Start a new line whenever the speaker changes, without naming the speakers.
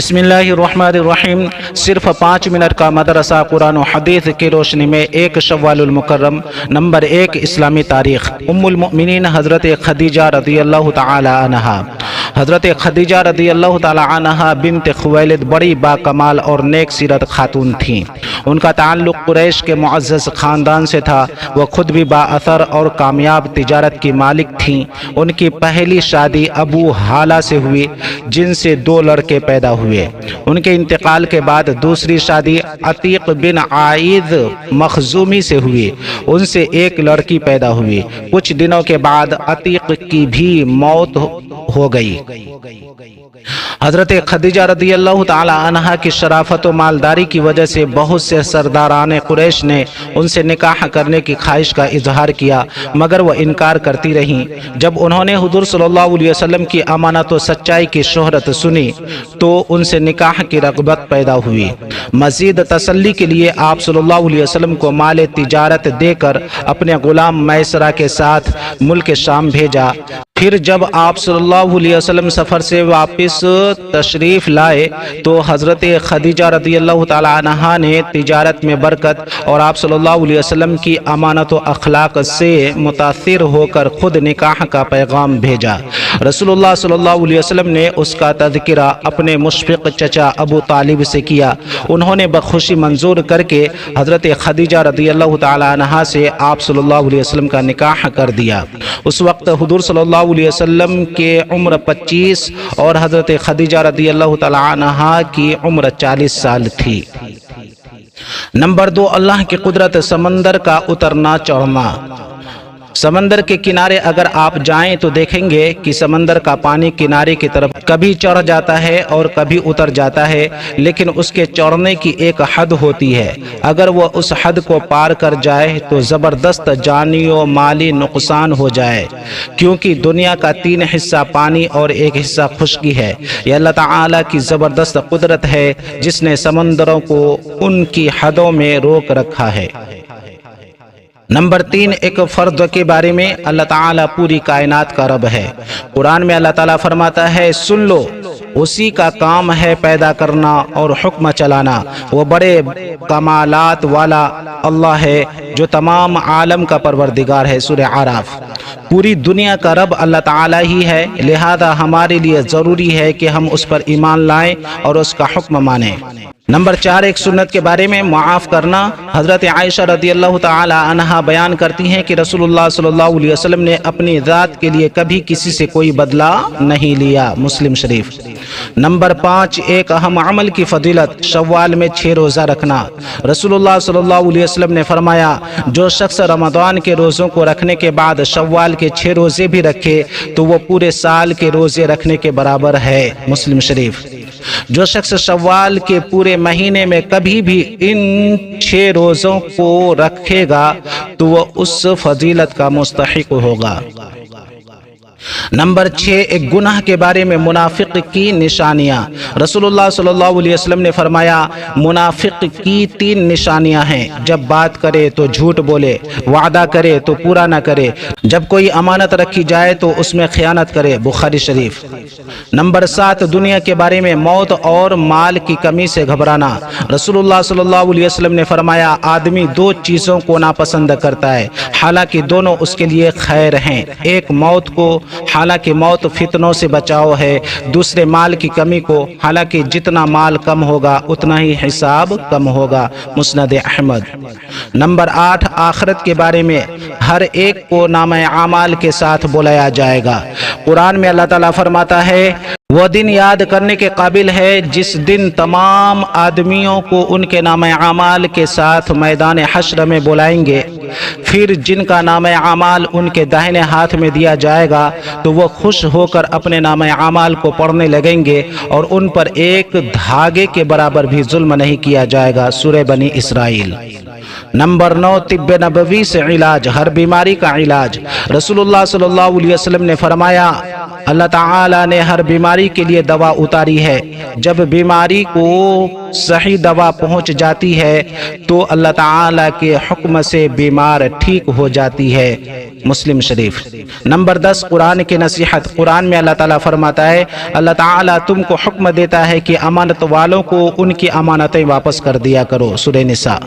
بسم اللہ الرحمن الرحیم۔ صرف 5 منٹ کا مدرسہ قرآن و حدیث کی روشنی میں 1 شوال المکرم۔ نمبر 1، اسلامی تاریخ۔ ام المؤمنین حضرت خدیجہ رضی اللہ تعالی عنہا۔ حضرت خدیجہ رضی اللہ تعالی عنہا بنت خویلد بڑی باکمال اور نیک سیرت خاتون تھیں۔ ان کا تعلق قریش کے معزز خاندان سے تھا۔ وہ خود بھی با اثر اور کامیاب تجارت کی مالک تھیں۔ ان کی پہلی شادی ابو حالہ سے ہوئی، جن سے 2 لڑکے پیدا ہوئے۔ ان کے انتقال کے بعد دوسری شادی عتیق بن عائد مخزومی سے ہوئی، ان سے 1 لڑکی پیدا ہوئی۔ کچھ دنوں کے بعد عتیق کی بھی موت ہو گئی۔ حضرت خدیجہ رضی اللہ تعالی عنہا کی شرافت و مالداری کی وجہ سے بہت سے سرداران قریش نے ان سے نکاح کرنے کی خواہش کا اظہار کیا، مگر وہ انکار کرتی رہیں۔ جب انہوں نے حضور صلی اللہ علیہ وسلم کی امانت و سچائی کی شہرت سنی تو ان سے نکاح کی رغبت پیدا ہوئی۔ مزید تسلی کے لیے آپ صلی اللہ علیہ وسلم کو مال تجارت دے کر اپنے غلام میسرہ کے ساتھ ملک شام بھیجا۔ پھر جب آپ صلی اللہ علیہ وسلم سفر سے واپس تشریف لائے تو حضرت خدیجہ رضی اللہ تعالی عنہا نے تجارت میں برکت اور آپ صلی اللہ علیہ وسلم کی امانت و اخلاق سے متاثر ہو کر خود نکاح کا پیغام بھیجا۔ رسول اللہ صلی اللہ علیہ وسلم نے اس کا تذکرہ اپنے مشفق چچا ابو طالب سے کیا۔ انہوں نے بخوشی منظور کر کے حضرت خدیجہ رضی اللہ تعالی عنہا سے آپ صلی اللہ علیہ وسلم کا نکاح کر دیا۔ اس وقت حضور صلی اللہ علیہ وسلم کے عمر 25 اور حضرت خدیجہ رضی اللہ تعالی عنہا کی عمر 40 سال تھی۔ نمبر 2، اللہ کی قدرت، سمندر کا اترنا چڑھنا۔ سمندر کے کنارے اگر آپ جائیں تو دیکھیں گے کہ سمندر کا پانی کنارے کی طرف کبھی چڑھ جاتا ہے اور کبھی اتر جاتا ہے، لیکن اس کے چڑھنے کی ایک حد ہوتی ہے۔ اگر وہ اس حد کو پار کر جائے تو زبردست جانی و مالی نقصان ہو جائے، کیونکہ دنیا کا 3 حصہ پانی اور 1 حصہ خشکی ہے۔ یہ اللہ تعالیٰ کی زبردست قدرت ہے جس نے سمندروں کو ان کی حدوں میں روک رکھا ہے۔ نمبر 3، ایک فرد کے بارے میں، اللہ تعالیٰ پوری کائنات کا رب ہے۔ قرآن میں اللہ تعالیٰ فرماتا ہے، سن لو، اسی کا کام ہے پیدا کرنا اور حکم چلانا۔ وہ بڑے کمالات والا اللہ ہے جو تمام عالم کا پروردگار ہے۔ سورہ اعراف۔ پوری دنیا کا رب اللہ تعالیٰ ہی ہے، لہذا ہمارے لیے ضروری ہے کہ ہم اس پر ایمان لائیں اور اس کا حکم مانیں۔ نمبر 4، ایک سنت کے بارے میں، معاف کرنا۔ حضرت عائشہ رضی اللہ تعالی عنہا بیان کرتی ہیں کہ رسول اللہ صلی اللہ علیہ وسلم نے اپنی ذات کے لیے کبھی کسی سے کوئی بدلہ نہیں لیا۔ مسلم شریف۔ نمبر 5، ایک اہم عمل کی فضیلت، شوال میں 6 روزہ رکھنا۔ رسول اللہ صلی اللہ علیہ وسلم نے فرمایا، جو شخص رمضان کے روزوں کو رکھنے کے بعد شوال کے 6 روزے بھی رکھے تو وہ پورے سال کے روزے رکھنے کے برابر ہے۔ مسلم شریف۔ جو شخص شوال کے پورے مہینے میں کبھی بھی ان 6 روزوں کو رکھے گا تو وہ اس فضیلت کا مستحق ہوگا۔ نمبر 6، ایک گناہ کے بارے میں، منافق کی نشانیاں۔ رسول اللہ صلی اللہ علیہ وسلم نے فرمایا، منافق کی 3 نشانیاں ہیں، جب بات کرے تو جھوٹ بولے، وعدہ کرے تو پورا نہ کرے، جب کوئی امانت رکھی جائے تو اس میں خیانت کرے۔ بخاری شریف۔ نمبر 7، دنیا کے بارے میں، موت اور مال کی کمی سے گھبرانا۔ رسول اللہ صلی اللہ علیہ وسلم نے فرمایا، آدمی 2 چیزوں کو ناپسند کرتا ہے، حالانکہ دونوں اس کے لیے خیر ہیں۔ ایک موت کو، حالانکہ موت فتنوں سے بچاؤ ہے، دوسرے مال کی کمی کو، حالانکہ جتنا مال کم ہوگا اتنا ہی حساب کم ہوگا۔ مسند احمد۔ نمبر 8، آخرت کے بارے میں، ہر ایک کو نامہ اعمال کے ساتھ بلایا جائے گا۔ قرآن میں اللہ تعالیٰ فرماتا ہے، وہ دن یاد کرنے کے قابل ہے جس دن تمام آدمیوں کو ان کے نامہ اعمال کے ساتھ میدان حشر میں بلائیں گے۔ پھر جن کا نامہ اعمال ان کے داہنے ہاتھ میں دیا جائے گا تو وہ خوش ہو کر اپنے نامہ اعمال کو پڑھنے لگیں گے اور ان پر ایک دھاگے کے برابر بھی ظلم نہیں کیا جائے گا۔ سورہ بنی اسرائیل۔ نمبر 9 طب نبوی سے علاج، ہر بیماری کا علاج۔ رسول اللہ صلی اللہ علیہ وسلم نے فرمایا اللہ تعالیٰ نے ہر بیماری کے لیے دوا اتاری ہے، جب بیماری کو صحیح دوا پہنچ جاتی ہے تو اللہ تعالیٰ کے حکم سے بیمار ٹھیک ہو جاتی ہے۔ مسلم شریف۔ نمبر 10 قرآن کی نصیحت۔ قرآن میں اللہ تعالیٰ فرماتا ہے اللہ تعالیٰ تم کو حکم دیتا ہے کہ امانت والوں کو ان کی امانتیں واپس کر دیا کرو۔ سورہ نساء۔